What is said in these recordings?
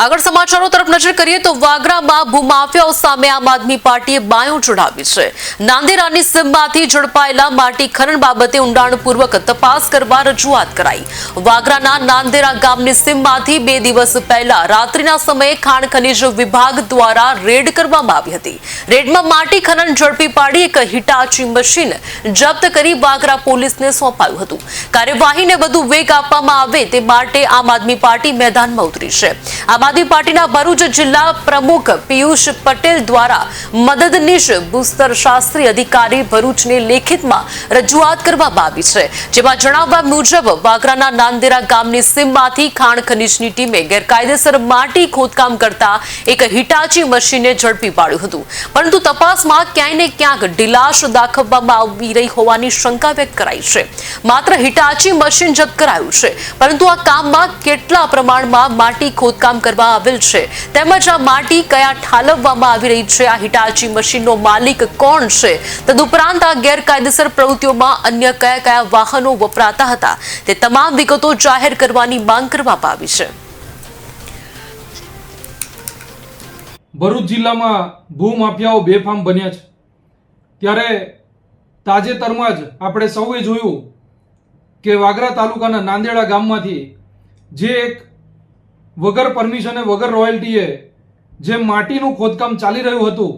આગળ સમાચારો તરફ નજર કરીએ તો વાગરામાં ભૂમાફિયાઓ સામે આમ આદમી પાર્ટીએ બાયું ચઢાવી છે। નાંદેરાની સીમમાંથી ઝડપાયેલા માટી ખનન બાબતે ઊંડાણપૂર્વક તપાસ કરવા રજૂઆત કરાઈ। વાગરાના નાંદેરા ગામની સીમમાંથી 2 દિવસ પહેલા રાત્રિના સમયે ખાણ ખનીજ વિભાગ દ્વારા રેડ કરવામાં આવી હતી। રેડમાં માટી ખનન ઝડપી પાડી એક હિટાચી મશીન જપ્ત કરી વાગરા પોલીસને સોંપાયું હતું। કાર્યવાહીને વધુ વેગ આપવામાં આવે તે માટે આમ આદમી પાર્ટી મેદાનમાં ઉતરી છે। આમ આદમી પાર્ટીના ભરૂચ જિલ્લા પ્રમુખ પિયુષ પટેલ દ્વારા મદદનીશ ભૂસ્તર શાસ્ત્રી અધિકારી ભરૂચને લેખિતમાં રજૂઆત કરવામાં આવી છે, જેમાં જણાવ્યા મુજબ વાગરાના નાંદેરા ગામની સીમમાંથી ખાણ ખનીજની ટીમે ગેરકાયદેસર માટી ખોદકામ કરતા એક હિટાચી મશીનને ઝડપી પાડ્યું હતું, પરંતુ તપાસમાં ક્યાંય ને ક્યાંક ઢીલાશ દાખવવામાં આવી રહી હોવાની શંકા વ્યક્ત કરાઈ છે। માત્ર હિટાચી મશીન જપ્ત કરાયું છે, પરંતુ આ કામમાં કેટલા પ્રમાણમાં માટી ખોદકામ કરવામાં આવેલ છે તેમજ આ માટી કયા ઠાલવવામાં આવી રહી છે, આ હિટાચી મશીનનો માલિક કોણ છે, તદુપરાંત આ ગેરકાયદેસર પ્રવૃત્તિઓમાં અન્ય કયા કયા વાહનો વપરાતા હતા તે તમામ વિગતો જાહેર કરવાની માંગ કરવામાં આવી છે। ભરૂચ જિલ્લામાં ભૂમાફિયાઓ બેફામ બન્યા છે, ત્યારે તાજેતરમાં જ આપણે સૌએ જોયું કે વાગરા તાલુકાના નાંદેડા ગામમાંથી જે એક વગર પરમિશને વગર રોયલ્ટીએ જે માટીનું ખોદકામ ચાલી રહ્યું હતું,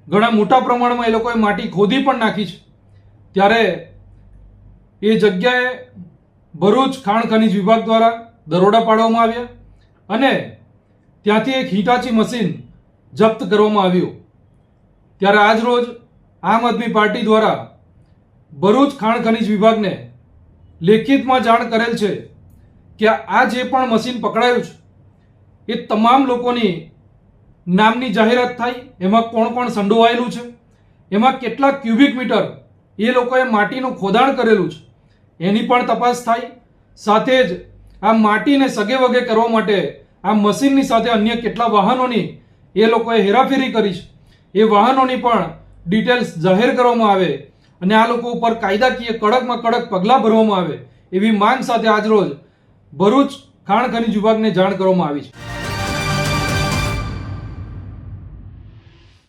ઘણા મોટા પ્રમાણમાં એ લોકોએ માટી ખોદી પણ નાખી છે, ત્યારે એ જગ્યાએ ભરૂચ ખાણ ખનીજ વિભાગ દ્વારા દરોડા પાડવામાં આવ્યા અને ત્યાંથી એક હિટાચી મશીન જપ્ત કરવામાં આવ્યું। ત્યારે આજ રોજ આમ આદમી પાર્ટી દ્વારા ભરૂચ ખાણ ખનીજ વિભાગને લેખિતમાં જાણ કરેલ છે કે આ જે પણ મશીન પકડાયું છે એ તમામ લોકોની નામની જાહેરાત થાય, એમાં કોણ કોણ સંડોવાયેલું છે, એમાં કેટલા ક્યુબિક મીટર એ લોકોએ માટીનું ખોદાણ કરેલું છે એની પણ તપાસ થાય। સાથે જ આ માટીને સગે વગે કરવા માટે આ મશીનની સાથે અન્ય કેટલા વાહનોની એ લોકોએ હેરાફેરી કરી છે એ વાહનોની પણ ડિટેલ્સ જાહેર કરવામાં આવે અને આ લોકો ઉપર કાયદાકીય કડકમાં કડક પગલાં ભરવામાં આવે એવી માંગ સાથે આજરોજ ભરૂચ ખાણ ખનીજ વિભાગને જાણ કરવામાં આવી છે।